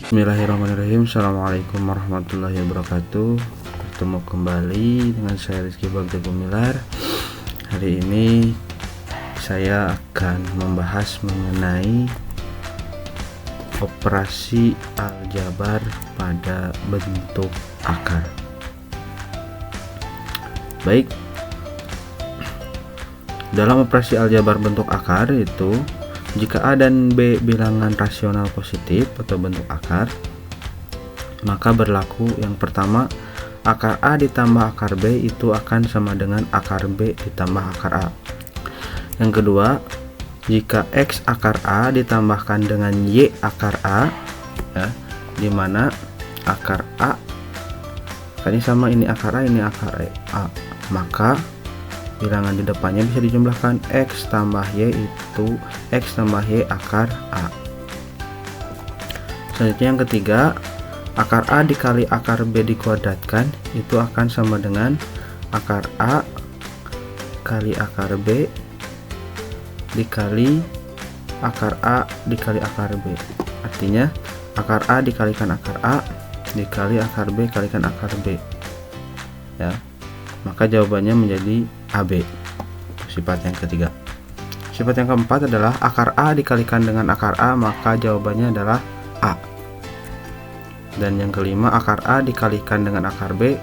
Bismillahirrahmanirrahim. Assalamualaikum warahmatullahi wabarakatuh. Bertemu kembali dengan saya Rizky Bagja Gumilar. Hari ini saya akan membahas mengenai operasi aljabar pada bentuk akar. Baik, dalam operasi aljabar bentuk akar itu, jika A dan B bilangan rasional positif atau bentuk akar, maka berlaku yang pertama, akar A ditambah akar B itu akan sama dengan akar B ditambah akar A. Yang kedua, jika X akar A ditambahkan dengan Y akar A, ya, dimana akar A ini sama, ini akar A, ini akar A, maka bilangan di depannya bisa dijumlahkan. X tambah Y itu X tambah Y akar A. Selanjutnya yang ketiga, akar A dikali akar B dikuadratkan itu akan sama dengan akar A kali akar B dikali akar A dikali akar B. Artinya akar A dikalikan akar A dikali akar B kalikan akar B, ya, maka jawabannya menjadi AB. Sifat yang ketiga. Sifat yang keempat adalah akar A dikalikan dengan akar A, maka jawabannya adalah A. Dan yang kelima, akar A dikalikan dengan akar B,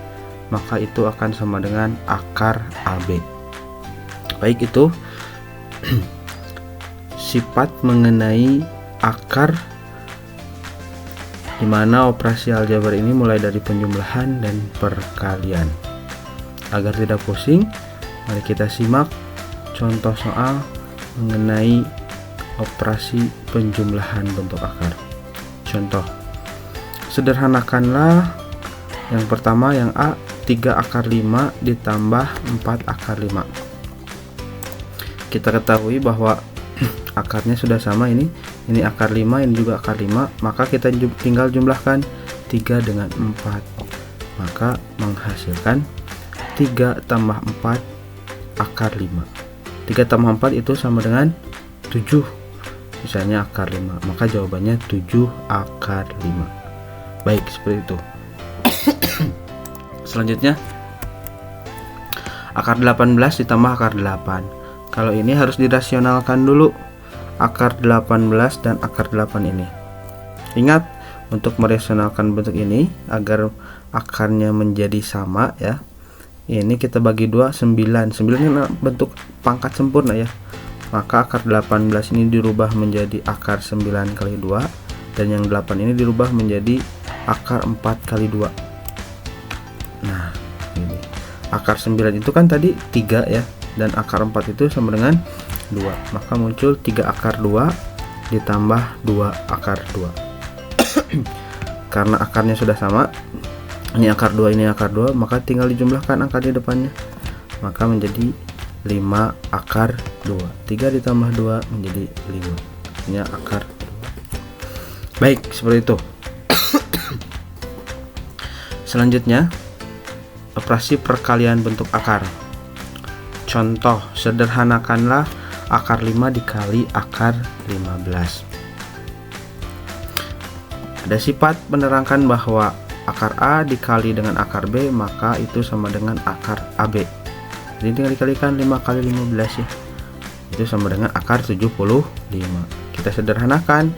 maka itu akan sama dengan akar AB. Baik, itu sifat mengenai akar, di mana operasi aljabar ini mulai dari penjumlahan dan perkalian. Agar tidak pusing, mari kita simak contoh soal mengenai operasi penjumlahan bentuk akar. Contoh, sederhanakanlah yang pertama, yang A, 3 akar 5 ditambah 4 akar 5. Kita ketahui bahwa akarnya sudah sama, ini akar 5, ini juga akar 5, maka kita tinggal jumlahkan 3 dengan 4, maka menghasilkan 3 tambah 4 akar 5. 3 tambah 4 itu sama dengan 7, misalnya akar 5, maka jawabannya 7 akar 5. Baik, seperti itu. Selanjutnya, akar 18 ditambah akar 8. Kalau ini harus dirasionalkan dulu, akar 18 dan akar 8 ini. Ingat, untuk merasionalkan bentuk ini agar akarnya menjadi sama, ya, ini kita bagi 2, 9 ini bentuk pangkat sempurna, ya, maka akar 18 ini dirubah menjadi akar 9 kali 2, dan yang 8 ini dirubah menjadi akar 4 kali 2. Nah, ini akar 9 itu kan tadi 3, ya, dan akar 4 itu sama dengan 2, maka muncul 3 akar 2 ditambah 2 akar 2. Karena akarnya sudah sama, ini akar 2, ini akar 2, maka tinggal dijumlahkan angka di depannya, maka menjadi 5 akar 2. 3 ditambah 2 menjadi 5, ini akar 2. Baik, seperti itu. Selanjutnya, operasi perkalian bentuk akar. Contoh, sederhanakanlah akar 5 dikali akar 15. Ada sifat menerangkan bahwa akar A dikali dengan akar B, maka itu sama dengan akar AB. Jadi tinggal dikalikan 5 kali 15, ya, itu sama dengan akar 75. Kita sederhanakan,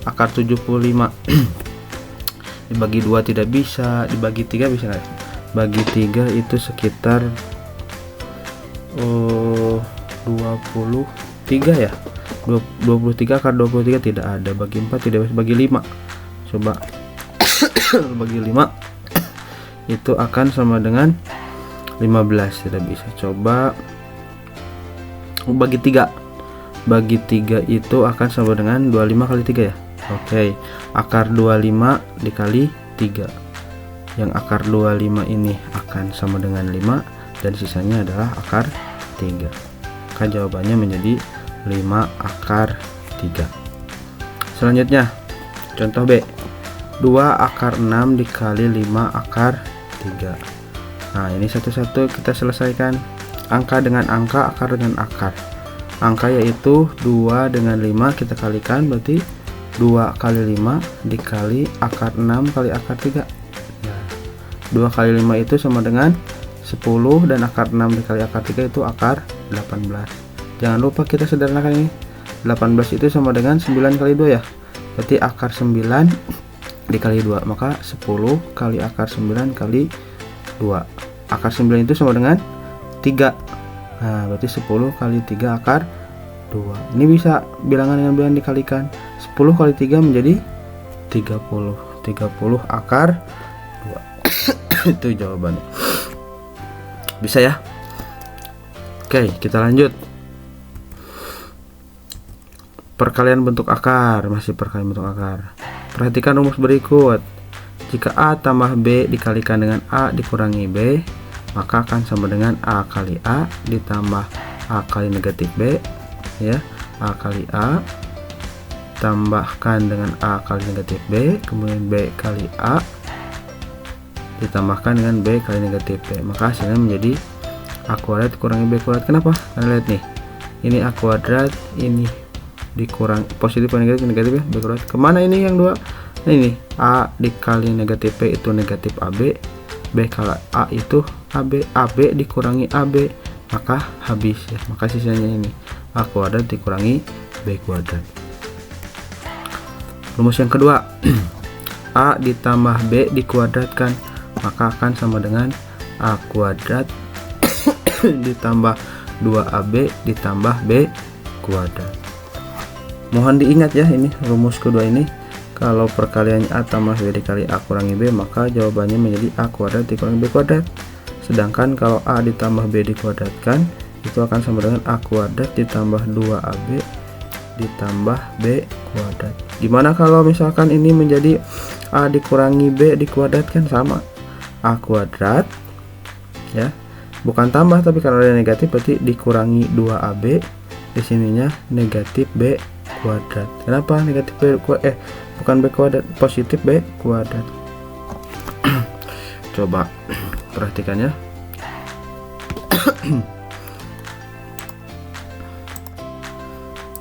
akar 75 dibagi 2 tidak bisa, dibagi 3 bisa nggak? Bagi 3 itu sekitar 23, ya, 23 akar 23 tidak ada, bagi 4 tidak bisa, bagi 5 coba bagi 5 itu akan sama dengan 15, tidak bisa. Coba bagi 3 itu akan sama dengan 25 kali 3, ya. Oke, akar 25 dikali 3, yang akar 25 ini akan sama dengan 5, dan sisanya adalah akar 3, maka jawabannya menjadi 5 akar 3. Selanjutnya, contoh B, 2 akar 6 dikali 5 akar 3. Nah, ini satu-satu kita selesaikan, angka dengan angka, akar dengan akar. Angka yaitu 2 dengan 5 kita kalikan, berarti 2 kali 5 dikali akar 6 kali akar 3. Nah, 2 kali 5 itu sama dengan 10 dan akar 6 dikali akar 3 itu akar 18. Jangan lupa kita sederhanakan ini. 18 itu sama dengan 9 kali 2 ya. Berarti akar 9 dikali 2, maka 10 kali akar 9 kali 2. Akar 9 itu sama dengan 3. Nah, berarti 10 kali 3 akar 2. Ini bisa bilangan dengan bilangan dikalikan. 10 kali 3 menjadi 30. 30 akar 2. Itu jawabannya. Bisa ya? Oke, kita lanjut. Perkalian bentuk akar, masih perkalian bentuk akar. Perhatikan rumus berikut. Jika A tambah B dikalikan dengan A dikurangi B, maka akan sama dengan A kali A ditambah A kali negatif B, ya. A kali A tambahkan dengan A kali negatif B, kemudian B kali A ditambahkan dengan B kali negatif B, maka hasilnya menjadi A kuadrat dikurangi B kuadrat. Kenapa? Karena lihat nih, ini A kuadrat, ini dikurang positif atau negatif, negatif ya, B kuadrat. Kemana ini yang dua? Nah, ini A dikali negatif B itu negatif AB, B kali A itu AB, AB dikurangi AB, maka habis ya, maka sisanya ini A kuadrat dikurangi B kuadrat. Rumus yang kedua, A ditambah B dikuadratkan, maka akan sama dengan A kuadrat ditambah 2AB ditambah B kuadrat. Mohon diingat ya, ini rumus kedua ini, kalau perkaliannya A tambah B dikali A kurangi B, maka jawabannya menjadi A kuadrat dikurangi B kuadrat. Sedangkan kalau A ditambah B dikuadratkan, itu akan sama dengan A kuadrat ditambah 2AB ditambah B kuadrat. Gimana kalau misalkan ini menjadi A dikurangi B dikuadratkan? Sama, A kuadrat ya, bukan tambah tapi karena ada negatif berarti dikurangi 2AB, di sininya negatif B kuadrat. Kenapa negatif B kuadrat? Bukan B kuadrat, positif B kuadrat. Coba perhatikannya.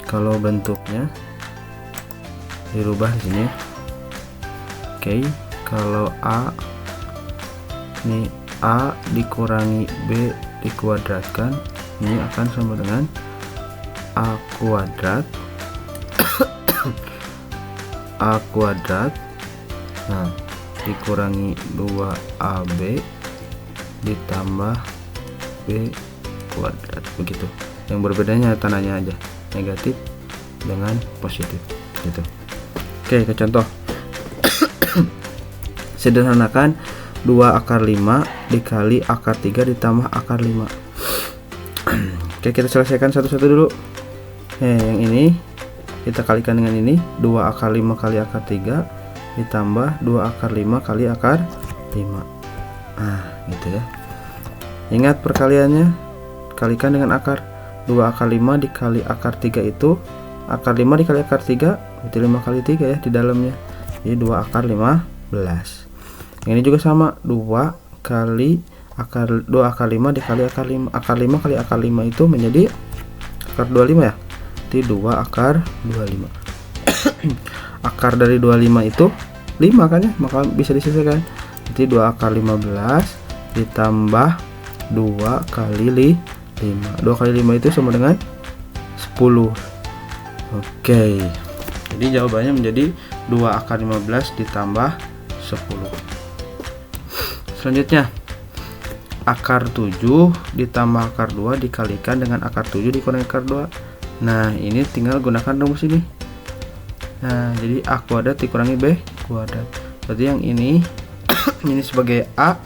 Kalau bentuknya dirubah di sini. Oke, kalau A ini A dikurangi B dikuadratkan, ini akan sama dengan A kuadrat A kuadrat, nah, dikurangi 2AB ditambah B kuadrat, begitu. Yang berbedanya tandanya aja, negatif dengan positif gitu. Oke, ke contoh. Sederhanakan 2 akar 5 dikali akar 3 ditambah akar 5. Oke, kita selesaikan satu-satu dulu. Yang ini kita kalikan dengan ini, 2 akar 5 kali akar 3 ditambah 2 akar 5 kali akar 5. Nah, gitu ya. Ingat perkaliannya, kalikan dengan akar. 2 akar 5 dikali akar 3 itu akar 5 dikali akar 3 berarti 5 kali 3 ya di dalamnya. Jadi 2 akar 15. Yang ini juga sama, 2 kali akar 2 akar 5 dikali akar 5. Akar 5 kali akar 5 itu menjadi akar 25 ya. Berarti 2 akar 25. Akar dari 25 itu 5 kan ya, maka bisa diselesaikan. Berarti 2 akar 15 ditambah 2 kali 5. 2 kali 5 itu sama dengan 10. Oke. Jadi jawabannya menjadi 2 akar 15 ditambah 10. Selanjutnya, akar 7 ditambah akar 2 dikalikan dengan akar 7 dikurangi akar 2. Nah, ini tinggal gunakan rumus ini. Nah, jadi A kuadrat dikurangi B kuadrat. Berarti yang ini ini sebagai A,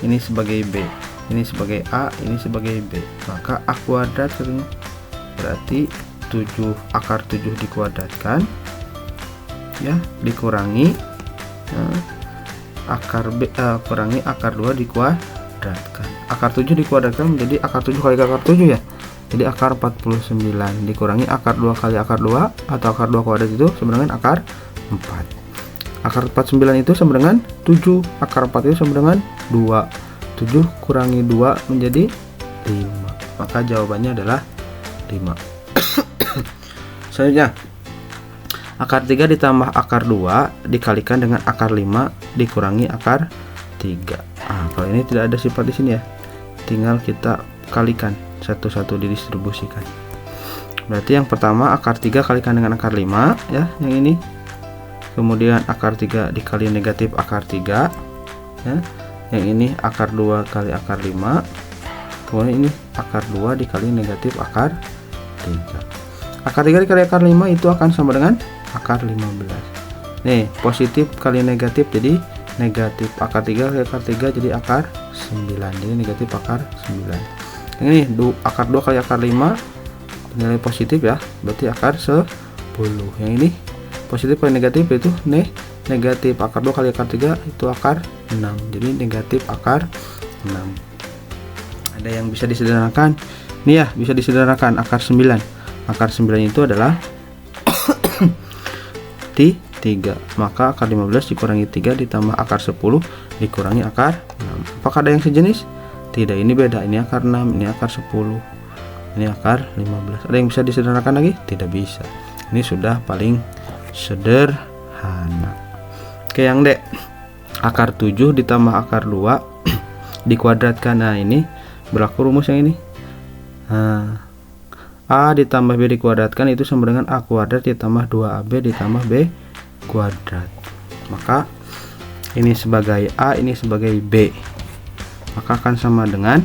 ini sebagai B. Ini sebagai A, ini sebagai B. Maka A kuadrat katanya. Berarti 7 akar 7 dikuadratkan ya, dikurangi akar B, kurangi akar 2 dikuadratkan. Akar 7 dikuadratkan menjadi akar 7 kali akar 7 ya. Jadi akar 49 dikurangi akar 2 kali akar 2 atau akar 2 kuadrat itu sama dengan akar 4. Akar 49 itu sama dengan 7. Akar 4 itu sama dengan 2. 7 kurangi 2 menjadi 5. Maka jawabannya adalah 5. Selanjutnya, Akar 3 ditambah akar 2 dikalikan dengan akar 5 dikurangi akar 3. Kalau ini tidak ada sifat di sini ya, tinggal kita kalikan satu-satu, didistribusikan. Berarti yang pertama akar 3 kalikan dengan akar 5 ya, yang ini. Kemudian akar 3 dikali negatif akar 3 ya. Yang ini akar 2 kali akar 5. Kemudian ini akar 2 dikali negatif akar 3. Akar 3 dikali akar 5 itu akan sama dengan akar 15. Nih, positif kali negatif jadi negatif. Akar 3 kali akar 3 jadi akar 9. Jadi negatif akar 9. Yang ini akar 2 kali akar 5 nilai positif ya, berarti akar 10. Yang ini positif kali negatif itu negatif. Akar 2 kali akar 3 itu akar 6. Jadi negatif akar 6. Ada yang bisa disederhanakan? Nih ya, bisa disederhanakan akar 9. Akar 9 itu adalah 3. Maka akar 15 dikurangi 3 ditambah akar 10 dikurangi akar 6. Apakah ada yang sejenis? Tidak, ini beda. Ini akar 6, ini akar 10, ini akar 15. Ada yang bisa disederhanakan lagi? Tidak bisa. Ini sudah paling sederhana. Oke, yang D. Akar 7 ditambah akar 2 dikuadratkan. Nah, ini berlaku rumus yang ini. A ditambah B dikuadratkan itu sama dengan A kuadrat ditambah 2AB ditambah B kuadrat. Maka ini sebagai A, ini sebagai B, maka akan sama dengan,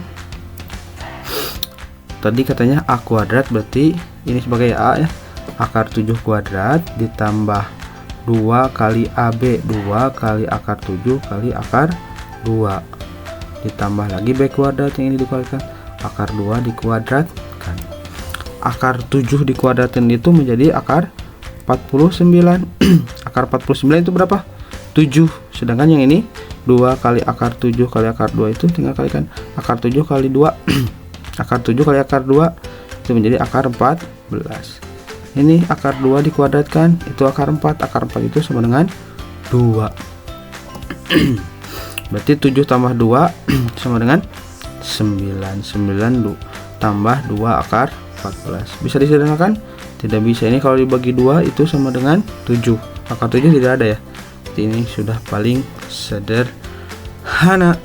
tadi katanya A kuadrat, berarti ini sebagai A ya, akar 7 kuadrat ditambah 2 kali AB, 2 kali akar 7 kali akar 2 ditambah lagi B kuadrat, yang ini dikuadratkan, akar 2 dikuadratkan. Akar 7 dikuadratin itu menjadi akar 49. Akar 49 itu berapa? 7. Sedangkan yang ini 2 kali akar 7 kali akar 2 itu tinggal kalikan akar 7 kali 2. Akar 7 kali akar 2 itu menjadi akar 14. Ini akar 2 dikuadratkan itu akar 4. Akar 4 itu sama dengan 2. Berarti 7 tambah 2 sama dengan 9. 9 tambah 2 akar 14. Bisa disederhanakan? Tidak bisa. Ini kalau dibagi 2 itu sama dengan 7. Akar 7 tidak ada ya. Ini sudah paling sederhana.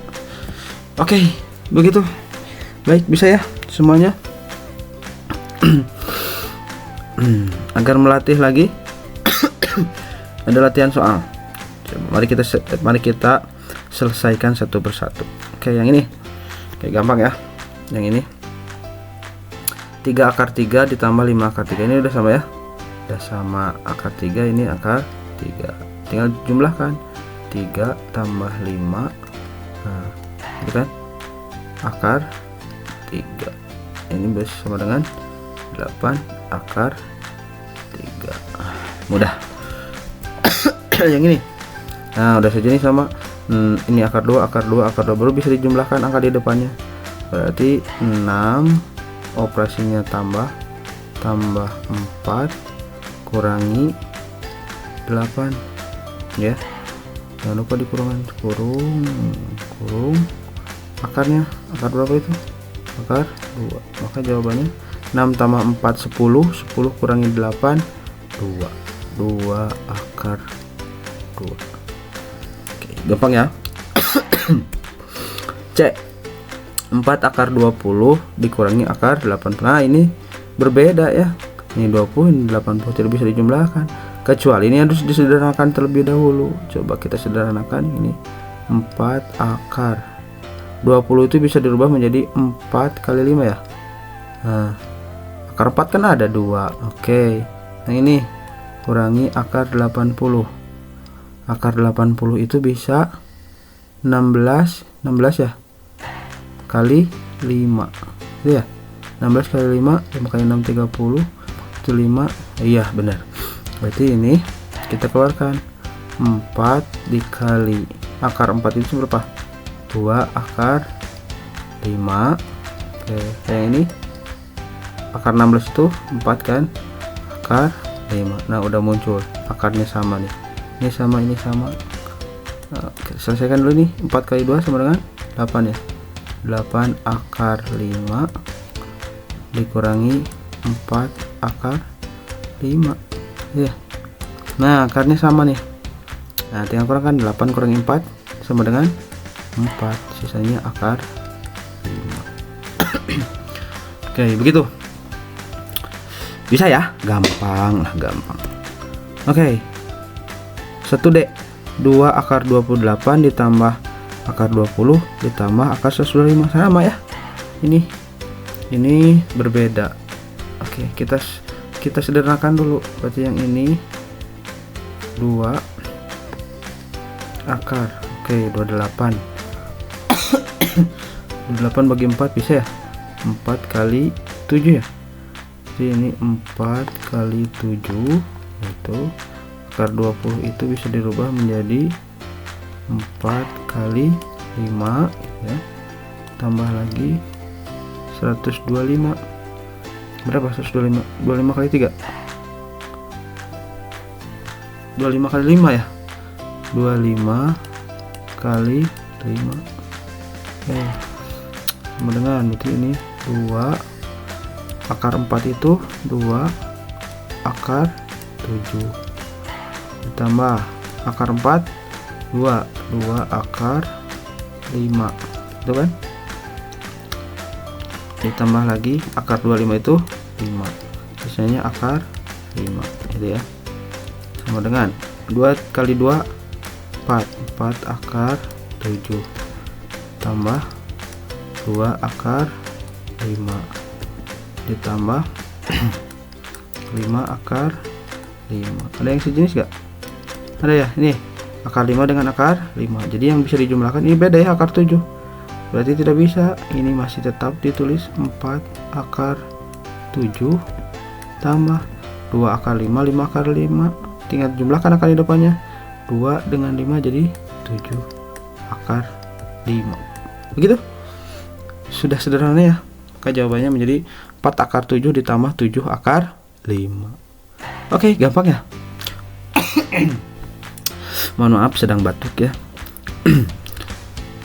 Oke, begitu. Baik, bisa ya semuanya. Agar melatih lagi ada latihan soal. Coba, mari kita selesaikan satu persatu. Oke, yang ini kayak gampang ya. Yang ini 3 akar 3 ditambah 5 akar 3, ini udah sama ya, udah sama. Akar 3 ini akar 3, tinggal jumlahkan 3 tambah 5, nah itu kan akar 3, ini bersama dengan 8 akar 3. Mudah. Yang ini nah udah sejenis sama. Ini akar 2 akar 2 akar 2, baru bisa dijumlahkan angka di depannya, berarti 6 operasinya tambah 4 kurangi 8 ya, jangan lupa dikurangan, kurung akarnya. Akar berapa itu? Akar 2. Maka jawabannya 6 tambah 4 10, 10 kurangi 8 2 akar 2. Oke, gampang ya. C, 4 akar 20 dikurangi akar 80. Nah, ini berbeda ya. Ini 20, ini 80, tidak bisa dijumlahkan. Kecuali ini harus disederhanakan terlebih dahulu. Coba kita sederhanakan. Ini 4 akar 20 itu bisa dirubah menjadi 4 kali 5 ya. Nah, akar 4 kan ada 2. Oke. Nah, ini kurangi akar 80. Akar 80 itu bisa 16 ya. Kali 5 itu ya, 16 kali 5, 5 kali 6 30, itu 5. Iya benar, berarti ini kita keluarkan 4 dikali akar 4 itu berapa? 2 akar 5. Oke, yang ini akar 16 itu 4 kan, akar 5. Nah udah muncul akarnya sama nih, ini sama, ini sama. Nah, selesaikan dulu nih. 4 kali 2 sama dengan 8 ya. 8 akar 5 dikurangi 4 akar 5 ya. Nah, akarnya sama nih. Nah, tinggal kurangkan 8 kurangi 4 sama dengan 4. Sisanya akar 5. Oke, begitu. Bisa ya? Gampang lah, gampang. Oke. 1D. 2 akar 28 ditambah akar 20 ditambah akar 125. Sama ya. Ini berbeda. Oke, kita sederhanakan dulu. Berarti yang ini 2 akar. Oke, 28. 28 bagi 4 bisa ya? 4 kali 7 ya. Jadi ini 4 kali 7 itu akar 20 itu bisa dirubah menjadi 4 kali 5 ya. Tambah lagi 125. Berapa 125? 25 kali 3. 25 kali 5 ya. 25 kali 5. Oke. Sama dengan berarti ini 2 akar 4 itu 2 akar 7 ditambah akar 4 2 akar 5 itu kan, ditambah lagi akar 25 itu 5, sisanya akar 5 gitu ya. Sama dengan 2 kali 2 4 akar 7 tambah 2 akar 5 ditambah 5 akar 5. Ada yang sejenis gak? Ada ya. Ini akar 5 dengan akar 5. Jadi yang bisa dijumlahkan ini beda ya, akar 7. Berarti tidak bisa. Ini masih tetap ditulis 4 akar 7 tambah 2 akar 5 5 akar 5. Tinggal jumlahkan akar di depannya. 2 dengan 5 jadi 7 akar 5. Begitu. Sudah sederhana ya. Maka jawabannya menjadi 4 akar 7 ditambah 7 akar 5. Oke, gampang ya. Mohon maaf sedang batuk ya.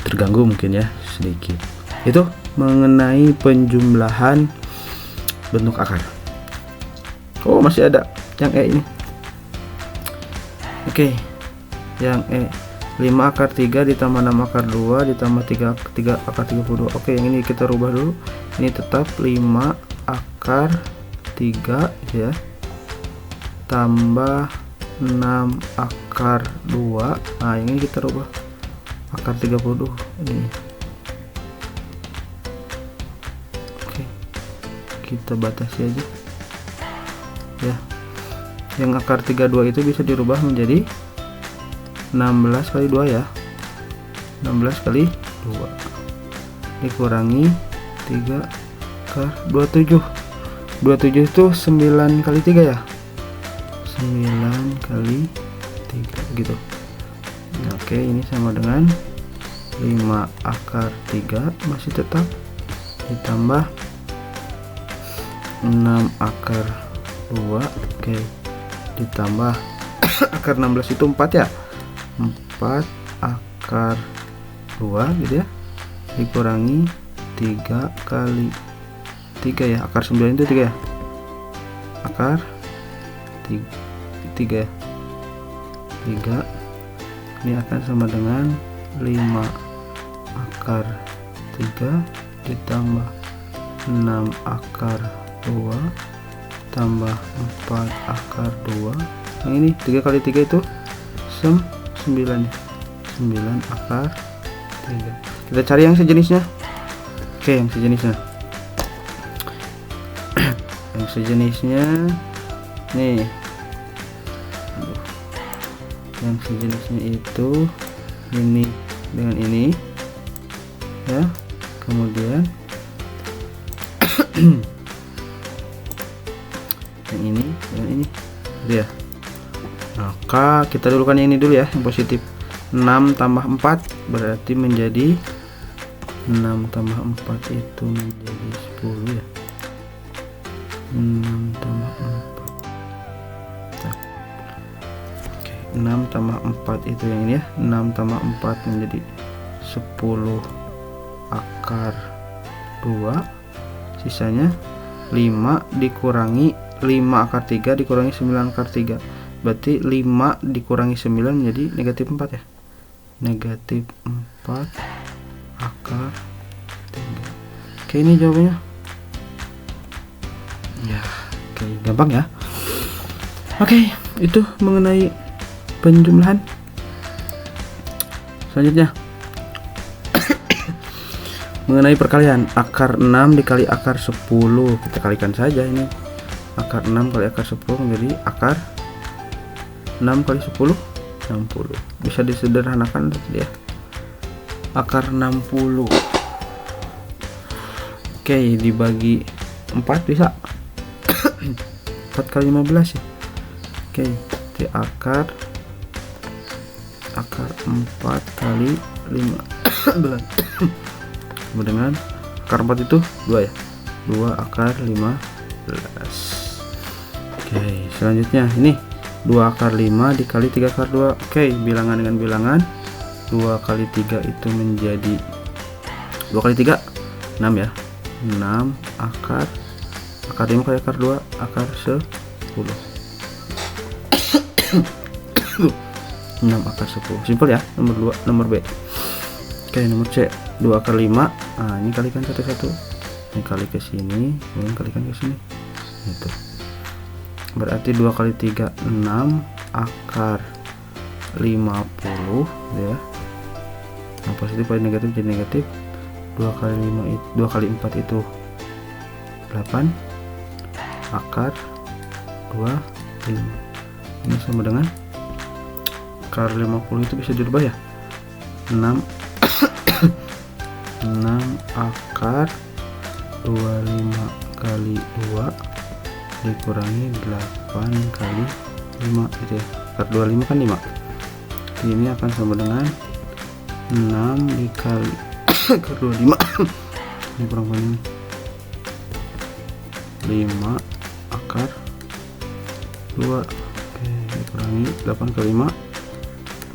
Terganggu mungkin ya sedikit. Itu mengenai penjumlahan bentuk akar. Oh, masih ada yang E ini. Oke. Yang E 5 akar 3 ditambah 6 akar 2 ditambah 3 akar 32. Oke, yang ini kita rubah dulu. Ini tetap 5 akar 3 ya tambah 6 akar 2. Nah, ini kita rubah akar 30 ini. Oke, kita batasi aja ya. Yang akar 32 itu bisa dirubah menjadi 16 kali 2 ya. 16 kali 2 dikurangi 3 akar 27. 27 itu 9 kali 3 ya. 9 kali 3 gitu. Oke, ini sama dengan 5 akar 3 masih tetap ditambah 6 akar 2. Oke, ditambah akar 16 itu 4 ya. 4 akar 2 gitu ya, dikurangi 3 kali 3 ya. Akar 9 itu 3 ya. Akar 3 ya. 3 ini akan sama dengan 5 akar 3 ditambah 6 akar 2 tambah 4 akar 2. Yang ini 3 kali 3 itu 9 ya. 9 akar 3. Kita cari yang sejenisnya. Oke, yang sejenisnya. Yang sejenisnya nih. Yang sejenisnya itu ini dengan ini ya. Kemudian yang ini dengan ini dia. Maka kita dulukan yang ini dulu ya, yang positif. 6 tambah 4 berarti menjadi 6 tambah 4 itu menjadi 10 ya. 6 tambah 4. Oke, 6 tambah 4 itu yang ini ya. 6 tambah 4 menjadi 10 akar 2. Sisanya 5 dikurangi 5 akar 3 dikurangi 9 akar 3. berarti 5 dikurangi 9 menjadi negatif 4 ya. Negatif 4 akar 3. Oke, ini jawabannya ya. Oke, gampang ya. Oke, itu mengenai penjumlahan. Selanjutnya mengenai perkalian, akar 6 dikali akar 10. Kita kalikan saja ini. Akar 6 kali akar 10 menjadi akar 6 kali 10 60. Bisa disederhanakan ya. Akar 60. Oke, dibagi 4 bisa. 4 kali 15 ya. Oke, di akar 4 kali 15 sama dengan akar 4 itu 2 ya. 2 akar 15. Oke, selanjutnya ini 2 akar 5 dikali 3 akar 2. Oke, bilangan dengan bilangan. 2 kali 3 itu menjadi 2 kali 3 6 ya. 6 akar 5 kali akar 2 akar 10. 6 akar 10. Simpel ya. Nomor 2, nomor B. Oke, nomor C 2 akar 5. Nah, ini kalikan satu-satu. Ini kali ke sini, ini kalikan ke sini. Itu. Berarti 2 kali 3 6 akar 50 ya. Nah, positif kali negatif jadi negatif. 2 kali 5 itu 2 kali 4 itu 8 akar 25. Ini sama dengan akar 50 itu bisa dirubah ya. 6 6 akar 25 kali 2 dikurangi 8 kali 5 gitu ya. Akar 25 kan 5. Ini akan sama dengan 6 dikali akar 25 ini kurang banyak 5 akar 2. Oke, dikurangi 8 kali 5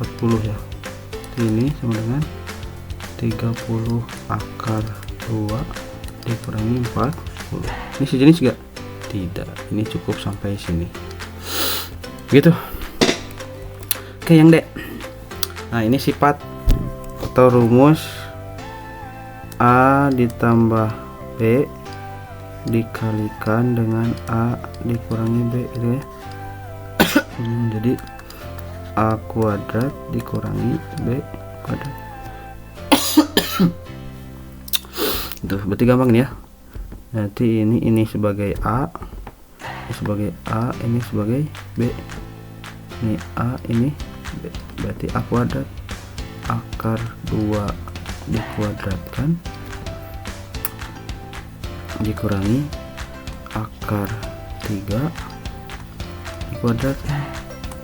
40 ya. Ini sama dengan 30 akar 2 dikurangi 40. Ini sejenis gak? Tidak, ini cukup sampai sini gitu. Oke, yang D. Nah, ini sifat atau rumus A ditambah B dikalikan dengan A dikurangi B gitu ya. Jadi A kuadrat dikurangi B kuadrat. Itu berarti gampang nih ya. Nanti ini sebagai A, ini sebagai A, ini sebagai B. Ini A, ini B. Berarti A kuadrat akar 2 dikuadratkan dikurangi akar 3 dikuadratkan.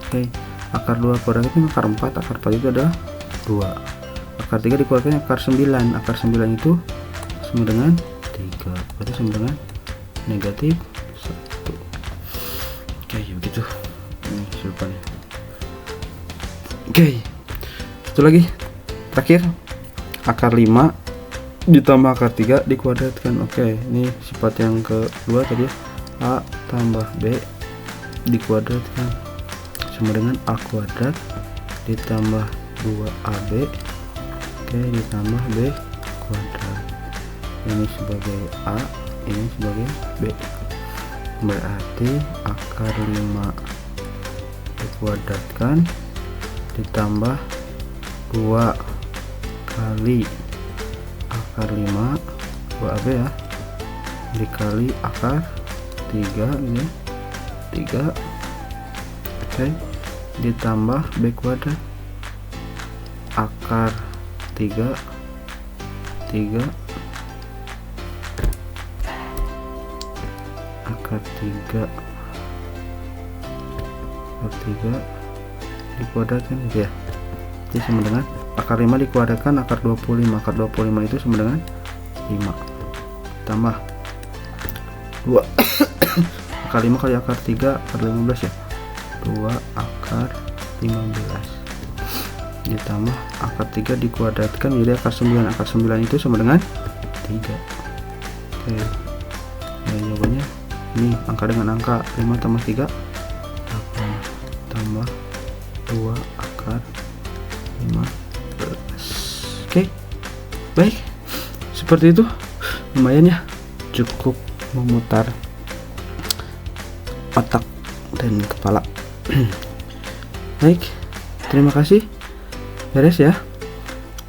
Oke, akar 2 kuadratkan akar 4, akar 4 itu adalah 2. Akar 3 dikuadratkan akar 9. Akar 9 itu sama dengan 3. Berarti sama dengan negatif 1. Oke, begitu. Ini jawabannya. Oke, satu lagi terakhir, akar 5 ditambah akar 3 dikuadratkan. Oke, ini sifat yang kedua tadi ya. A tambah B dikuadratkan sama dengan A kuadrat ditambah 2AB oke ditambah B kuadrat. Ini sebagai A, ini sebagai B. Berarti akar 5 dikuadratkan ditambah 2 kali akar 5 2AB ya dikali akar 3 ini 3 oke ditambah B kuadrat akar 3 akar 3 dikuadratkan gitu ya. Jadi sama dengan akar 5 dikuadratkan akar 25. Akar 25 itu sama dengan 5 tambah 2 akar 5 kali akar 3 akar 15 ya 2 akar 15 ditambah akar 3 dikuadratkan menjadi akar 9. Akar 9 itu sama dengan 3. Oke ya, jawabannya ini angka dengan angka 5 tambah 3 8 tambah 2 akar 15. Oke, baik, seperti itu. Lumayan ya, cukup memutar otak dan kepala. Baik, terima kasih. Beres ya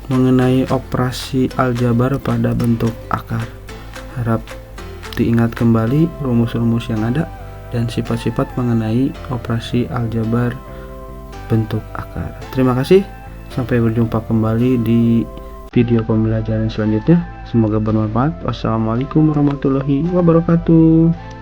mengenai operasi aljabar pada bentuk akar. Harap diingat kembali rumus-rumus yang ada dan sifat-sifat mengenai operasi aljabar bentuk akar. Terima kasih. Sampai berjumpa kembali di video pembelajaran selanjutnya. Semoga bermanfaat. Wassalamualaikum warahmatullahi wabarakatuh.